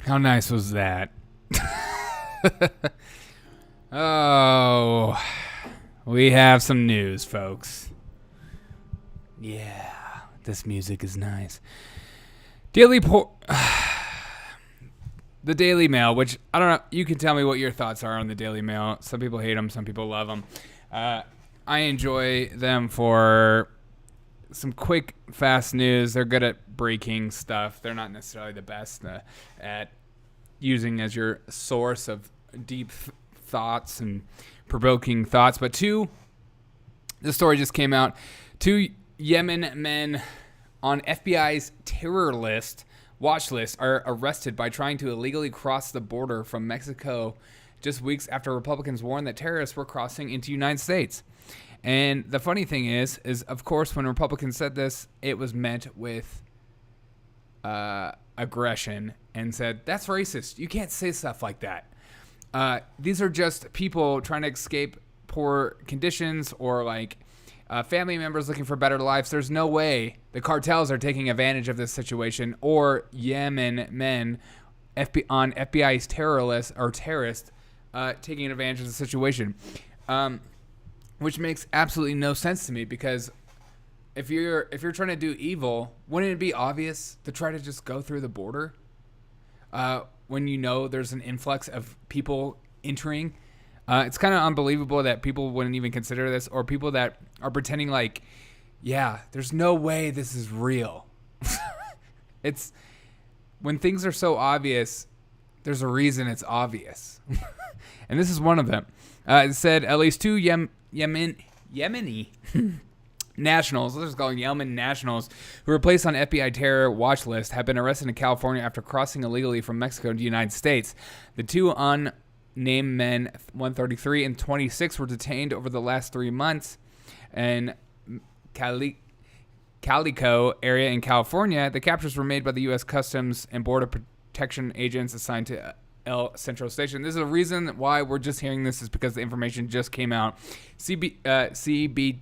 How nice was that? Oh, we have some news, folks. Yeah, this music is nice. The Daily Mail, which I don't know. You can tell me what your thoughts are on the Daily Mail. Some people hate them. Some people love them. I enjoy them for some quick, fast news. They're good at breaking stuff. They're not necessarily the best at using as your source of deep thoughts and provoking thoughts. But this story just came out. 2 Yemen men on FBI's terror list, watch list, are arrested by trying to illegally cross the border from Mexico just weeks after Republicans warned that terrorists were crossing into the United States. And the funny thing is of course, when Republicans said this, it was met with aggression and said, that's racist. You can't say stuff like that. These are just people trying to escape poor conditions or family members looking for better lives. There's no way the cartels are taking advantage of this situation or Yemen men on FBI's terror list or terrorists taking advantage of the situation. Which makes absolutely no sense to me, because if you're trying to do evil, wouldn't it be obvious to try to just go through the border when you know there's an influx of people entering? It's kind of unbelievable that people wouldn't even consider this, or people that are pretending like, yeah, there's no way this is real. It's when things are so obvious, there's a reason it's obvious. And this is one of them. It said at least 2 Yemeni nationals, let's just call them Yemen nationals, who were placed on FBI terror watch list, have been arrested in California after crossing illegally from Mexico to the United States. The 2 unnamed men, 133 and 26, were detained over the last 3 months in Calico area in California. The captures were made by the U.S. Customs and Border Protection agents assigned to El Central Station. This is a reason why we're just hearing this, is because the information just came out. CBP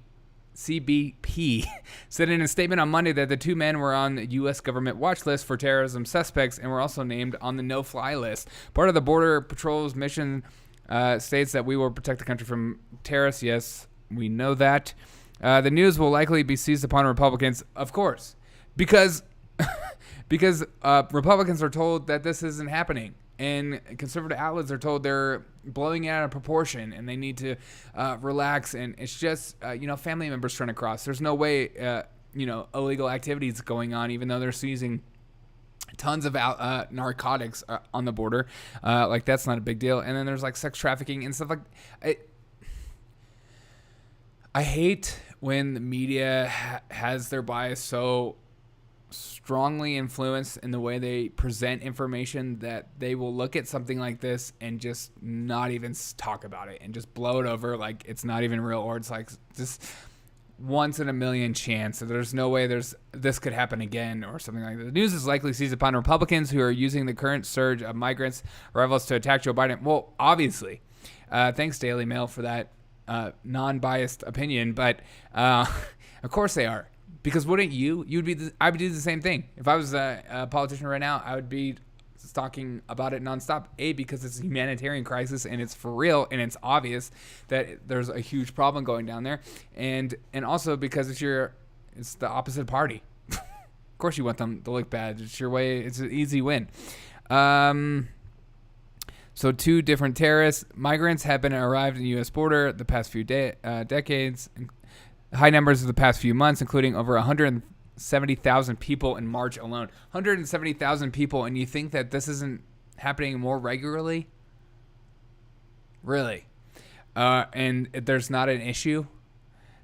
said in a statement on Monday that the 2 men were on the U.S. government watch list for terrorism suspects and were also named on the no-fly list. Part of the Border Patrol's mission states that we will protect the country from terrorists. Yes, we know that. The news will likely be seized upon Republicans, of course, because Republicans are told that this isn't happening. And conservative outlets are told they're blowing it out of proportion and they need to relax. And it's just, family members trying to cross. There's no way, illegal activities going on, even though they're seizing tons of narcotics on the border. That's not a big deal. And then there's sex trafficking and stuff like it. I hate when the media has their bias so strongly influenced in the way they present information that they will look at something like this and just not even talk about it and just blow it over like it's not even real, or it's just once in a million chance that there's no way this could happen again or something like that. The news is likely seized upon Republicans who are using the current surge of migrants arrivals to attack Joe Biden. Well, obviously, thanks Daily Mail for that non-biased opinion, but of course they are. Because wouldn't you? I would do the same thing. If I was a politician right now, I would be talking about it nonstop. Because it's a humanitarian crisis and it's for real and it's obvious that there's a huge problem going down there, and also because it's the opposite party. Of course, you want them to look bad. It's your way. It's an easy win. So 2 different terrorists, migrants have been arrived in the U.S. border the past few decades. High numbers of the past few months, including over 170,000 people in March alone. 170,000 people, and you think that this isn't happening more regularly? Really? And there's not an issue?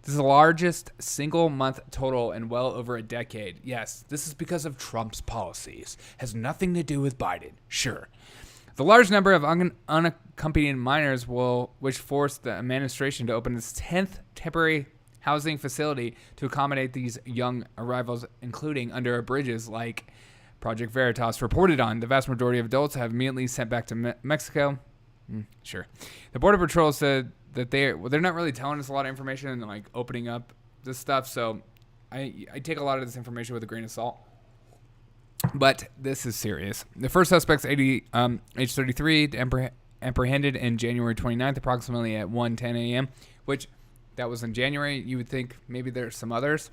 This is the largest single month total in well over a decade. Yes, this is because of Trump's policies. Has nothing to do with Biden. Sure. The large number of unaccompanied minors which forced the administration to open its 10th temporary housing facility to accommodate these young arrivals, including under bridges like Project Veritas reported on. The vast majority of adults have immediately sent back to Mexico. Sure. The Border Patrol said that they're not really telling us a lot of information and opening up this stuff, so I take a lot of this information with a grain of salt. But this is serious. The first suspect's age 33, apprehended in January 29th, approximately at 1:10 a.m., which that was in January. You would think maybe there's some others.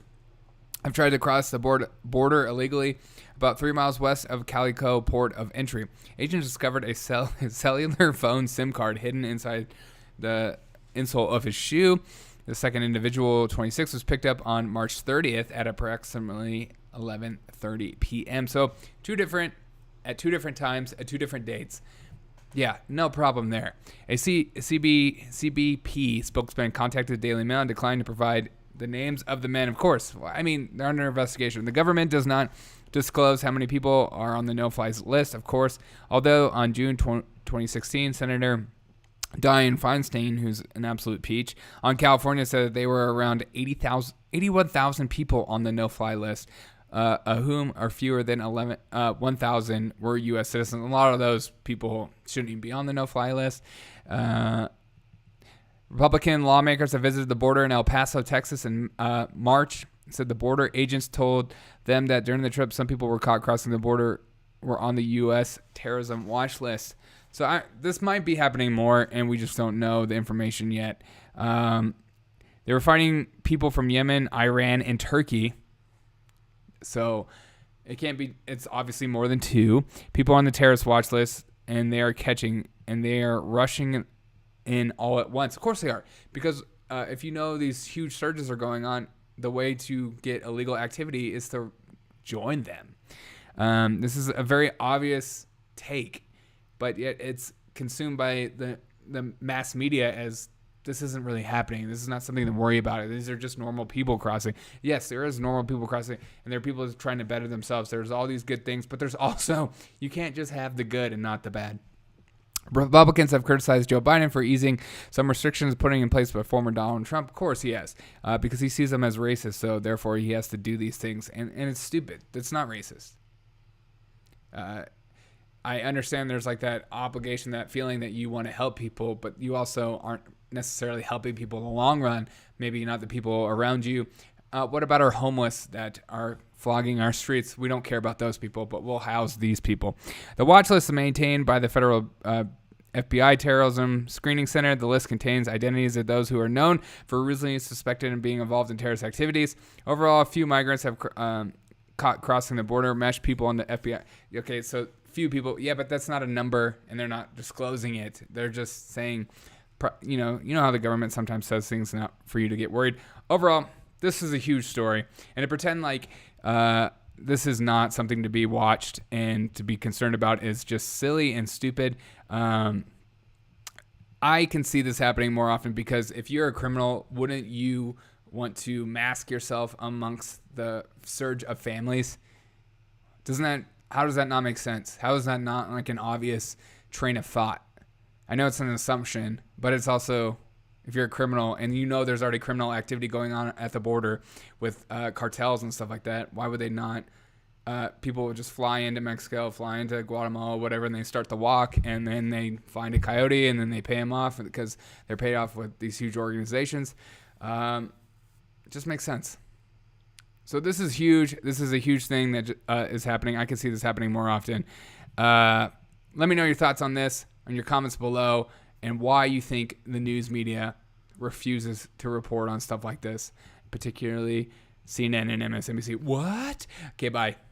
I've tried to cross the border illegally about 3 miles west of Calico port of entry. Agents discovered a cellular phone SIM card hidden inside the insole of his shoe. The second individual, 26, was picked up on March 30th at approximately 11:30 p.m. So at two different times, at two different dates. Yeah, no problem there. A CBP spokesman contacted the Daily Mail and declined to provide the names of the men. Of course, I mean, they're under investigation. The government does not disclose how many people are on the no-fly list, of course, although on June 2016, Senator Dianne Feinstein, who's an absolute peach, on California said that they were around 81,000 people on the no-fly list, whom are fewer than 1,000 were U.S. citizens. A lot of those people shouldn't even be on the no-fly list. Republican lawmakers have visited the border in El Paso, Texas in March. Said the border agents told them that during the trip, some people were caught crossing the border were on the U.S. terrorism watch list. So this might be happening more, and we just don't know the information yet. They were finding people from Yemen, Iran, and Turkey. So it can't be. It's obviously more than two people on the terrorist watch list, and they are rushing in all at once. Of course they are, because if you know these huge surges are going on, the way to get illegal activity is to join them. This is a very obvious take, but yet it's consumed by the mass media as this isn't really happening. This is not something to worry about. These are just normal people crossing. Yes, there is normal people crossing, and there are people trying to better themselves. There's all these good things, but there's also, you can't just have the good and not the bad. Republicans have criticized Joe Biden for easing some restrictions putting in place by former Donald Trump. Of course he has, because he sees them as racist, so therefore he has to do these things, and it's stupid. It's not racist. I understand there's like that obligation, that feeling that you want to help people, but you also aren't necessarily helping people in the long run, maybe not the people around you. What about our homeless that are flogging our streets? We don't care about those people, but we'll house these people. The watch list is maintained by the federal FBI Terrorism Screening Center. The list contains identities of those who are known for recently suspected in being involved in terrorist activities. Overall, a few migrants have caught crossing the border, meshed people on the FBI. Okay, so few people. Yeah, but that's not a number, and they're not disclosing it. They're just saying, you know how the government sometimes says things not for you to get worried. Overall, this is a huge story, and to pretend like this is not something to be watched and to be concerned about is just silly and stupid. I can see this happening more often, because if you're a criminal, wouldn't you want to mask yourself amongst the surge of families? How does that not make sense? How is that not like an obvious train of thought? I know it's an assumption, but it's also, if you're a criminal and you know there's already criminal activity going on at the border with cartels and stuff like that, why would they not? People would just fly into Mexico, fly into Guatemala, whatever, and they start the walk, and then they find a coyote, and then they pay them off because they're paid off with these huge organizations. It just makes sense. So this is huge. This is a huge thing that is happening. I can see this happening more often. Let me know your thoughts on this, on your comments below, and why you think the news media refuses to report on stuff like this, particularly CNN and MSNBC. What? Okay, bye.